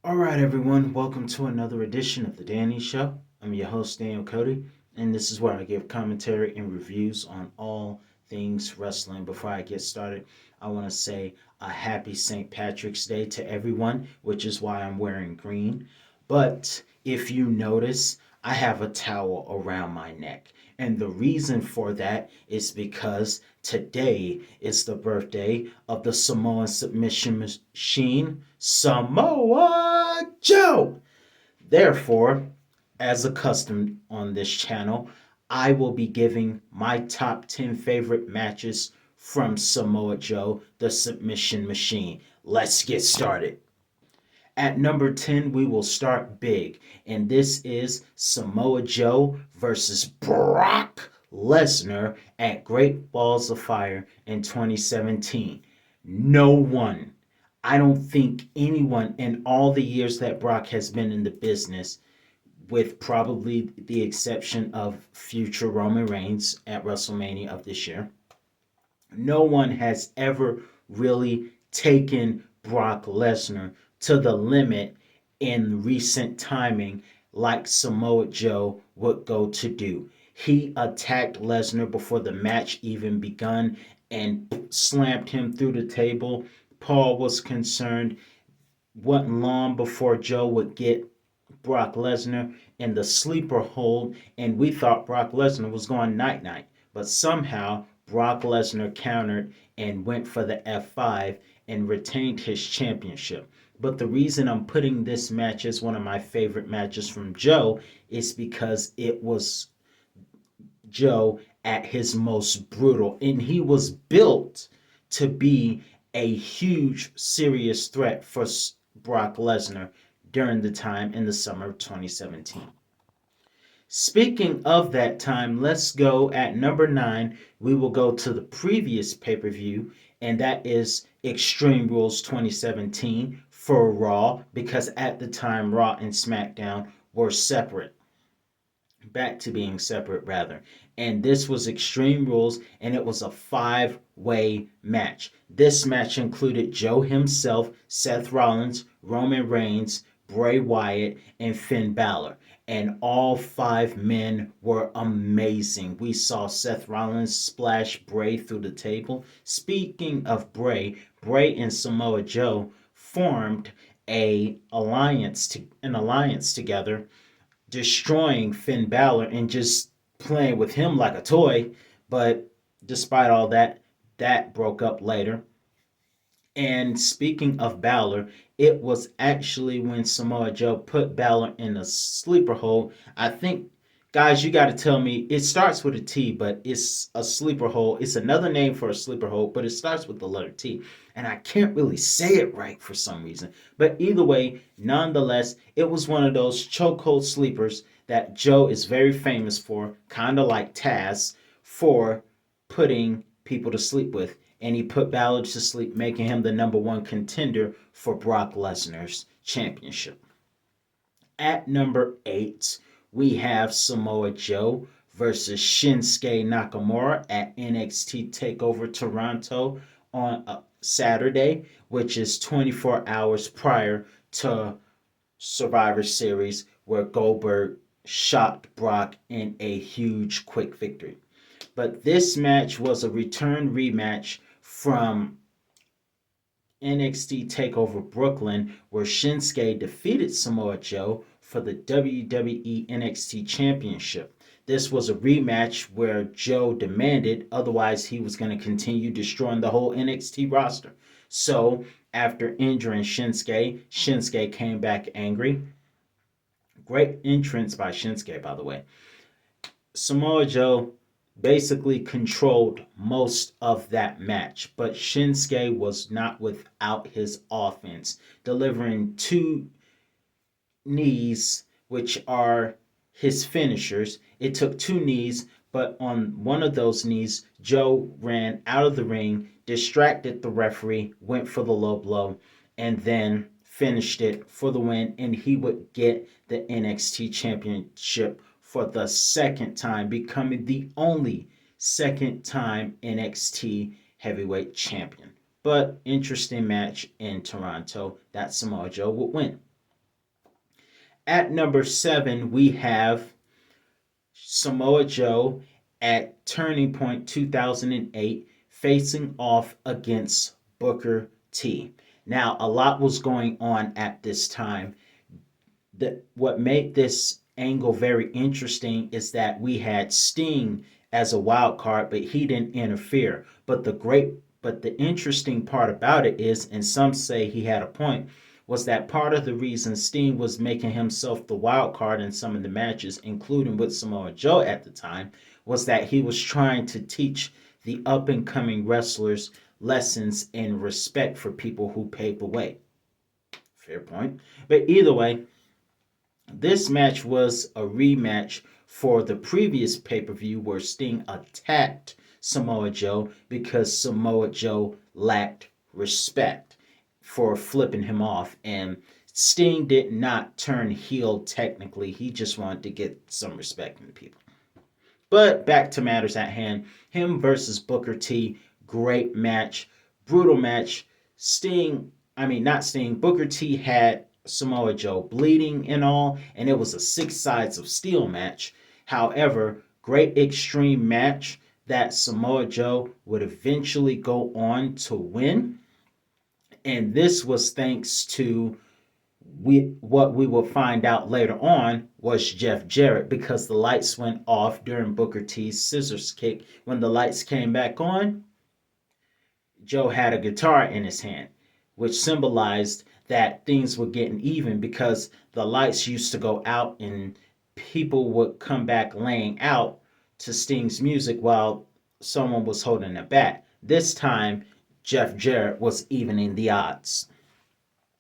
All right, everyone, welcome to another edition of The Danny Show. I'm your host, Daniel Cody, and this is where I give commentary and reviews on all things wrestling. Before I get started, I want to say a happy St. Patrick's Day to everyone, which is why I'm wearing green. But if you notice, I have a towel around my neck. And the reason for that is because today is the birthday of the Samoan submission machine, Samoa Joe. Therefore, as accustomed on this channel, I will be giving my top 10 favorite matches from Samoa Joe, the submission machine. Let's get started. At number 10, we will start big, and this is Samoa Joe versus Brock Lesnar at Great Balls of Fire in 2017. No one, I don't think anyone in all the years that Brock has been in the business, with probably the exception of future Roman Reigns at WrestleMania of this year, no one has ever really taken Brock Lesnar to the limit in recent timing like Samoa Joe would go to do. He attacked Lesnar before the match even begun and slammed him through the table. Paul was concerned. Wasn't long before Joe would get Brock Lesnar in the sleeper hold, and we thought Brock Lesnar was going night night. But somehow Brock Lesnar countered and went for the F5 and retained his championship. But the reason I'm putting this match as one of my favorite matches from Joe is because it was Joe at his most brutal, and he was built to be a huge, serious threat for Brock Lesnar during the time in the summer of 2017. Speaking of that time, let's go at number 9. We will go to the previous pay per view, and that is Extreme Rules 2017 for Raw, because at the time, Raw and SmackDown were separate, back to being separate rather. And this was Extreme Rules, and it was a 5-way match. This match included Joe himself, Seth Rollins, Roman Reigns, Bray Wyatt, and Finn Balor. And all 5 men were amazing. We saw Seth Rollins splash Bray through the table. Speaking of Bray, Bray and Samoa Joe formed an alliance together, destroying Finn Balor and just playing with him like a toy. But despite all that, that broke up later. And speaking of Balor, it was actually when Samoa Joe put Balor in a sleeper hold. I think, guys, you got to tell me, it starts with a T, but it's a sleeper hold. It's another name for a sleeper hold, but it starts with the letter T. And I can't really say it right for some reason. But either way, nonetheless, it was one of those chokehold sleepers that Joe is very famous for, kind of like Taz, for putting people to sleep with, and he put Balor to sleep, making him the number one contender for Brock Lesnar's championship. At number 8, we have Samoa Joe versus Shinsuke Nakamura at NXT TakeOver Toronto on a Saturday, which is 24 hours prior to Survivor Series, where Goldberg shocked Brock in a huge quick victory. But this match was a return rematch from NXT TakeOver Brooklyn, where Shinsuke defeated Samoa Joe for the WWE NXT Championship. This was a rematch where Joe demanded, otherwise, he was going to continue destroying the whole NXT roster. So, after injuring Shinsuke, Shinsuke came back angry. Great entrance by Shinsuke, by the way. Samoa Joe basically controlled most of that match, but Shinsuke was not without his offense, delivering 2 knees, which are his finishers. It took 2 knees, but on one of those knees, Joe ran out of the ring, distracted the referee, went for the low blow, and then finished it for the win, and he would get the NXT Championship for the second time, becoming the only second time NXT heavyweight champion. But interesting match in Toronto that Samoa Joe would win. At number 7, we have Samoa Joe at Turning Point 2008 facing off against Booker T. Now, a lot was going on at this time. What made this angle very interesting is that we had Sting as a wild card, but he didn't interfere. But the interesting part about it is, and some say he had a point, was that part of the reason Sting was making himself the wild card in some of the matches, including with Samoa Joe at the time, was that he was trying to teach the up and coming wrestlers lessons in respect for people who paved the way. Fair point. But either way, this match was a rematch for the previous pay per view where Sting attacked Samoa Joe because Samoa Joe lacked respect for flipping him off. And Sting did not turn heel technically, he just wanted to get some respect from the people. But back to matters at hand, him versus Booker T, great match, brutal match. Not Sting, Booker T had Samoa Joe bleeding and all, and it was a 6 sides of steel match. However, great extreme match that Samoa Joe would eventually go on to win. And this was thanks to what we will find out later on was Jeff Jarrett, because the lights went off during Booker T's scissors kick. When the lights came back on, Joe had a guitar in his hand, which symbolized that things were getting even because the lights used to go out and people would come back laying out to Sting's music while someone was holding it back. This time, Jeff Jarrett was evening the odds.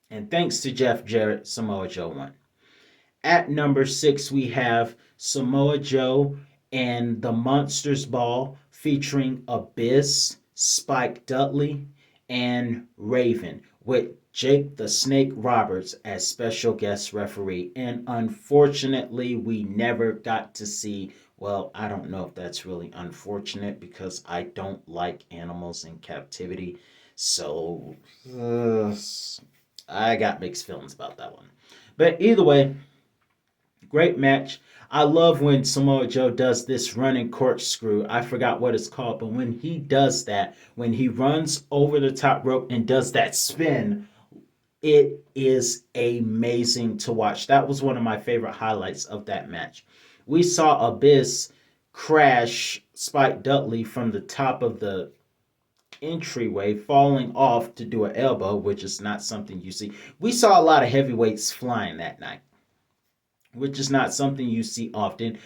And thanks to Jeff Jarrett, Samoa Joe won. At number 6, we have Samoa Joe and the Monsters Ball featuring Abyss, Spike Dudley, and Raven, with Jake the Snake Roberts as special guest referee. And unfortunately, we never got to see. Well, I don't know if that's really unfortunate because I don't like animals in captivity. So, I got mixed feelings about that one. But either way, great match. I love when Samoa Joe does this running corkscrew. I forgot what it's called, but when he does that, when he runs over the top rope and does that spin, it is amazing to watch. That was one of my favorite highlights of that match. We saw Abyss crash Spike Dudley from the top of the entryway, falling off to do an elbow, which is not something you see. We saw a lot of heavyweights flying that night, which is not something you see often.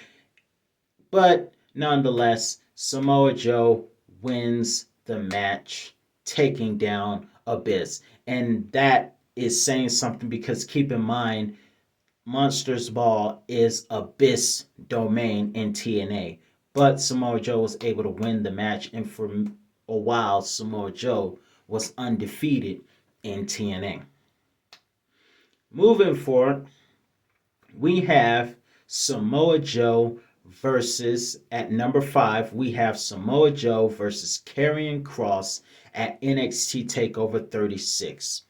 But nonetheless, Samoa Joe wins the match, taking down Abyss. And that is saying something because keep in mind, Monsters Ball is Abyss domain in TNA. But Samoa Joe was able to win the match, and for a while, Samoa Joe was undefeated in TNA. Moving forward, we have Samoa Joe versus, at number 5, we have Samoa Joe versus Karrion Kross at NXT TakeOver 36.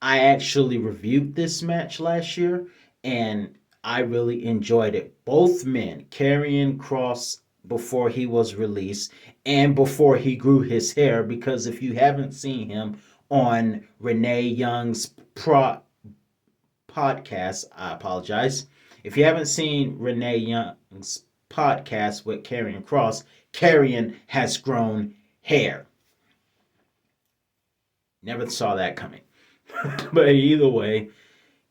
I actually reviewed this match last year and I really enjoyed it. Both men, Karrion Kross before he was released and before he grew his hair, because if you haven't seen him on Renee Young's podcast, I apologize. If you haven't seen Renee Young's podcast with Karrion Kross, Karrion has grown hair. Never saw that coming. But either way,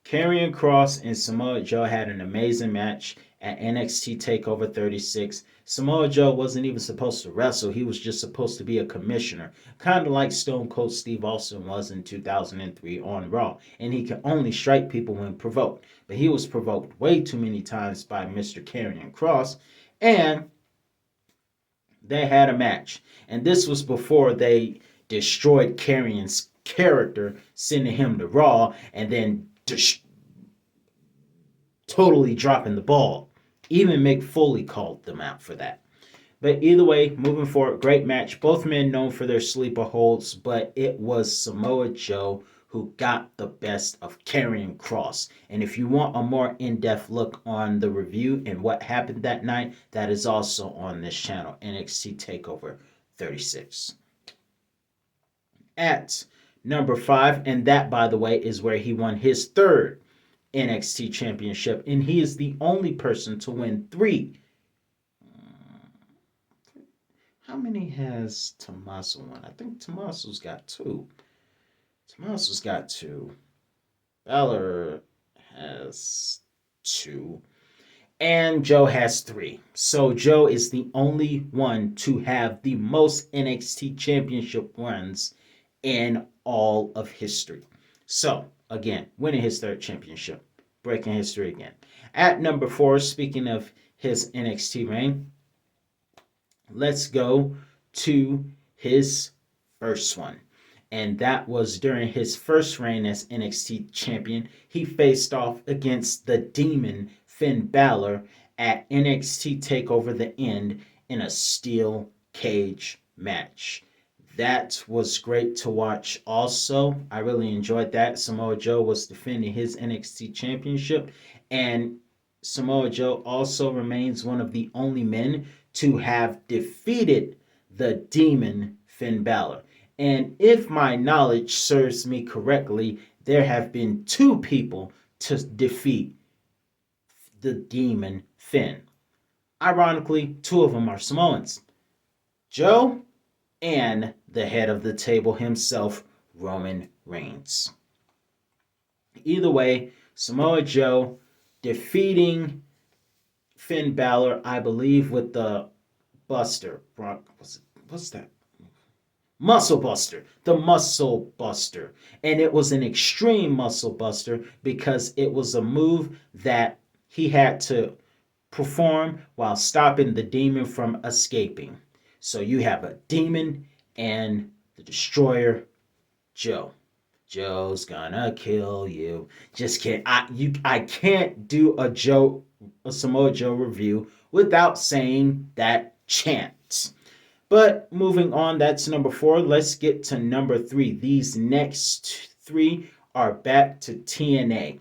Karrion Kross and Samoa Joe had an amazing match at NXT TakeOver 36. Samoa Joe wasn't even supposed to wrestle. He was just supposed to be a commissioner. Kind of like Stone Cold Steve Austin was in 2003 on Raw. And he could only strike people when provoked. But he was provoked way too many times by Mr. Karrion Kross. And they had a match. And this was before they destroyed Karrion's character, sending him to Raw, and then totally dropping the ball. Even Mick Foley called them out for that. But either way, moving forward, great match. Both men known for their sleeper holds, but it was Samoa Joe who got the best of Karrion Kross. And if you want a more in-depth look on the review and what happened that night, that is also on this channel, NXT TakeOver 36. At number 5, and that, by the way, is where he won his third NXT championship, and he is the only person to win 3. How many has Tommaso won? I think Tommaso's got 2. Tommaso's got 2. Balor has 2. And Joe has 3. So Joe is the only one to have the most NXT championship runs in all of history. So, again, winning his third championship, breaking history again. At number 4, speaking of his NXT reign, let's go to his first one. And that was during his first reign as NXT champion. He faced off against the Demon Finn Balor at NXT TakeOver The End in a steel cage match. That was great to watch also. I really enjoyed that. Samoa Joe was defending his NXT championship, and Samoa Joe also remains one of the only men to have defeated the Demon Finn Balor. And if my knowledge serves me correctly, there have been 2 people to defeat the Demon Finn. Ironically, 2 of them are Samoans. Joe and the head of the table himself, Roman Reigns. Either way, Samoa Joe defeating Finn Balor, I believe, with the Buster. What's that? Muscle Buster. The Muscle Buster. And it was an extreme Muscle Buster because it was a move that he had to perform while stopping the demon from escaping. So you have a demon and the destroyer, Joe. Joe's gonna kill you. Just can't. I can't do a Samoa Joe review without saying that chant. But moving on, that's number 4. Let's get to number 3. These next 3 are back to TNA.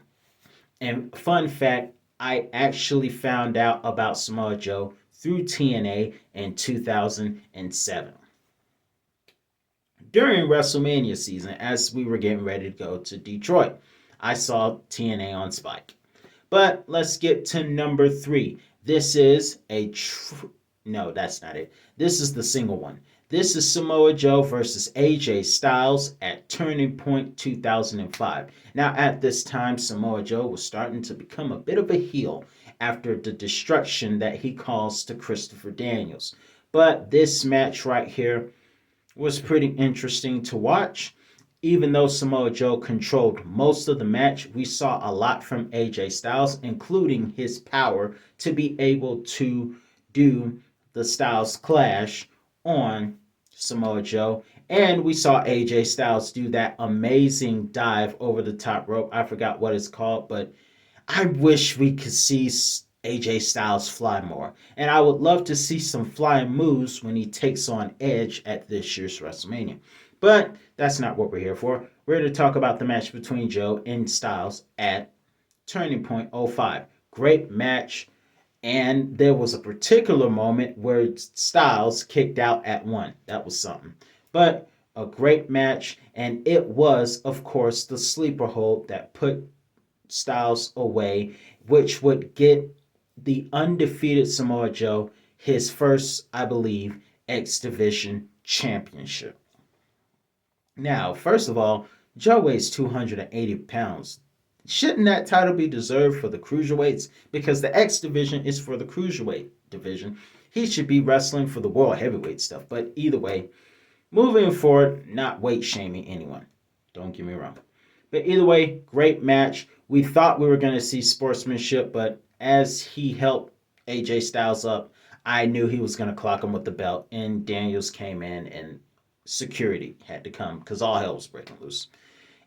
And fun fact, I actually found out about Samoa Joe through TNA in 2007. During WrestleMania season, as we were getting ready to go to Detroit, I saw TNA on Spike. But let's get to number 3. This is no, that's not it. This is the single one. This is Samoa Joe versus AJ Styles at Turning Point 2005. Now, at this time, Samoa Joe was starting to become a bit of a heel after the destruction that he caused to Christopher Daniels. But this match right here was pretty interesting to watch. Even though Samoa Joe controlled most of the match, we saw a lot from AJ Styles, including his power to be able to do the Styles Clash on Samoa Joe. And we saw AJ Styles do that amazing dive over the top rope. I forgot what it's called, but I wish we could see AJ Styles fly more. And I would love to see some flying moves when he takes on Edge at this year's WrestleMania. But that's not what we're here for. We're here to talk about the match between Joe and Styles at Turning Point 05. Great match. And there was a particular moment where Styles kicked out at 1. That was something. But a great match. And it was, of course, the sleeper hold that put Styles away, which would get the undefeated Samoa Joe his first, I believe, X Division championship. Now, first of all, Joe weighs 280 pounds. Shouldn't that title be deserved for the cruiserweights? Because the X Division is for the cruiserweight division. He should be wrestling for the world heavyweight stuff. But either way, moving forward, not weight shaming anyone. Don't get me wrong. But either way, great match. We thought we were going to see sportsmanship, but as he helped AJ Styles up, I knew he was going to clock him with the belt. And Daniels came in and security had to come because all hell was breaking loose.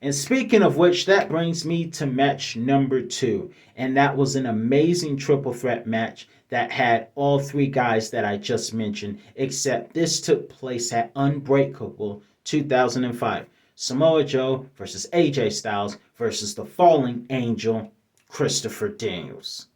And speaking of which, that brings me to match number 2. And that was an amazing triple threat match that had all 3 guys that I just mentioned, except this took place at Unbreakable 2005. Samoa Joe versus AJ Styles versus the falling angel, Christopher Daniels.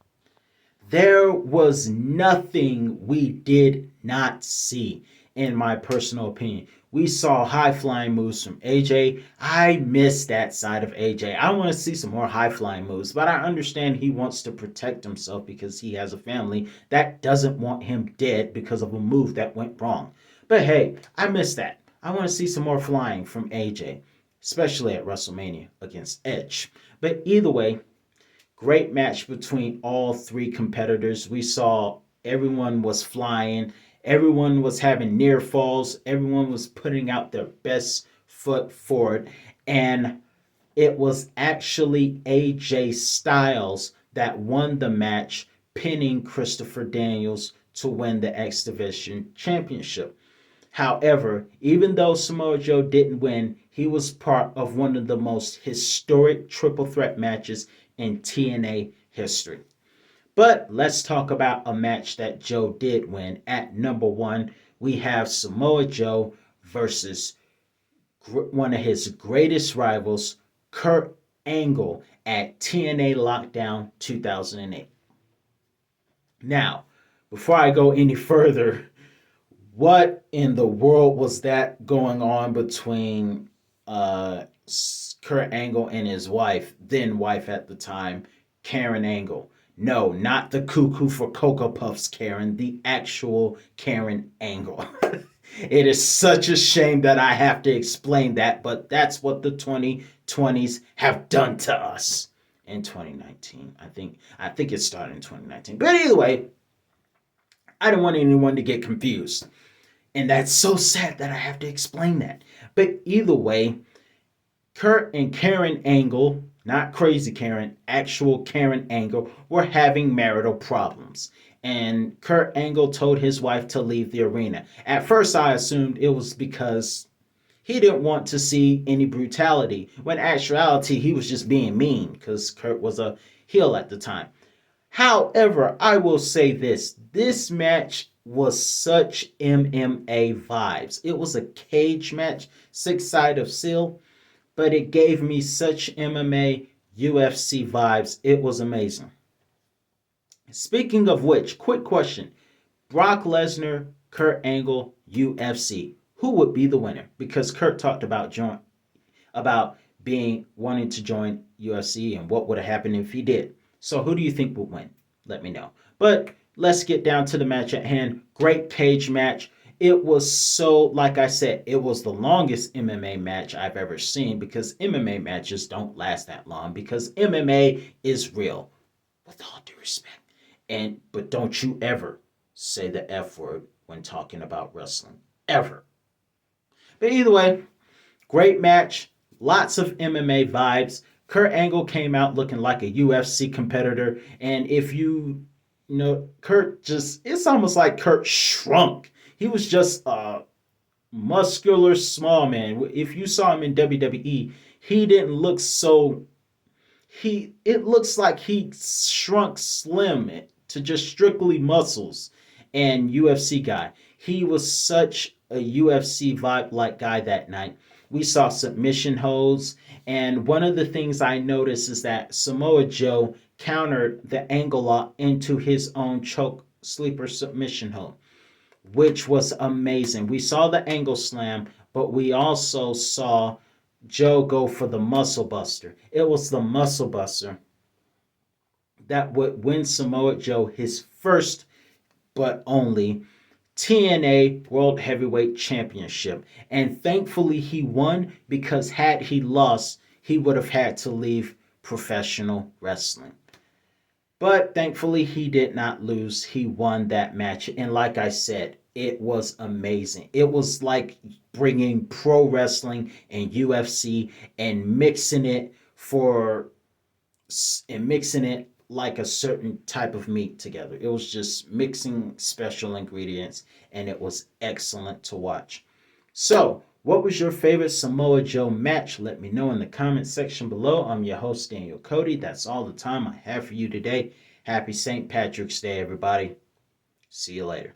There was nothing we did not see, in my personal opinion. We saw high flying moves from AJ. I miss that side of AJ. I want to see some more high flying moves, but I understand he wants to protect himself because he has a family that doesn't want him dead because of a move that went wrong. But hey, I miss that. I want to see some more flying from AJ, especially at WrestleMania against Edge. But either way, great match between all three competitors. We saw everyone was flying, everyone was having near falls, everyone was putting out their best foot forward, and it was actually AJ Styles that won the match, pinning Christopher Daniels to win the X Division Championship. However, even though Samoa Joe didn't win, he was part of one of the most historic triple threat matches in TNA history. But let's talk about a match that Joe did win. At number one, we have Samoa Joe versus one of his greatest rivals, Kurt Angle, at TNA Lockdown 2008. Now, before I go any further, what in the world was that going on between Kurt Angle and his wife, then wife at the time, Karen Angle? No, not the cuckoo for Cocoa Puffs Karen, the actual Karen Angle. It is such a shame that I have to explain that, but that's what the 2020s have done to us in 2019. I think it started in 2019. But either way, I don't want anyone to get confused. And that's so sad that I have to explain that. But either way, Kurt and Karen Angle, not crazy Karen, actual Karen Angle, were having marital problems. And Kurt Angle told his wife to leave the arena. At first, I assumed it was because he didn't want to see any brutality, when in actuality, he was just being mean because Kurt was a heel at the time. However, I will say this match was such MMA vibes. It was a cage match, six side of steel, but it gave me such MMA UFC vibes. It was amazing. Speaking of which, quick question. Brock Lesnar, Kurt Angle, UFC. Who would be the winner? Because Kurt talked about being wanting to join UFC and what would have happened if he did. So who do you think would win? Let me know. But let's get down to the match at hand. Great cage match. It was so, like I said, it was the longest MMA match I've ever seen because MMA matches don't last that long because MMA is real. With all due respect. But don't you ever say the F word when talking about wrestling. Ever. But either way, great match. Lots of MMA vibes. Kurt Angle came out looking like a UFC competitor. And if you know, it's almost like Kurt shrunk. He was just a muscular small man. If you saw him in WWE, he didn't look so, it looks like he shrunk slim to just strictly muscles and UFC guy. He was such a UFC vibe like guy that night. We saw submission holds, and one of the things I noticed is that Samoa Joe countered the angle lock into his own choke sleeper submission hold, which was amazing. We saw the angle slam, but we also saw Joe go for the muscle buster. It was the muscle buster that would win Samoa Joe his first but only TNA World Heavyweight Championship. And thankfully he won because had he lost, he would have had to leave professional wrestling. But thankfully he did not lose. He won that match. And like I said, it was amazing. It was like bringing pro wrestling and UFC and mixing it like a certain type of meat together. It was just mixing special ingredients and it was excellent to watch. So, what was your favorite Samoa Joe match? Let me know in the comment section below. I'm your host, Daniel Cody. That's all the time I have for you today. Happy St. Patrick's Day, everybody. See you later.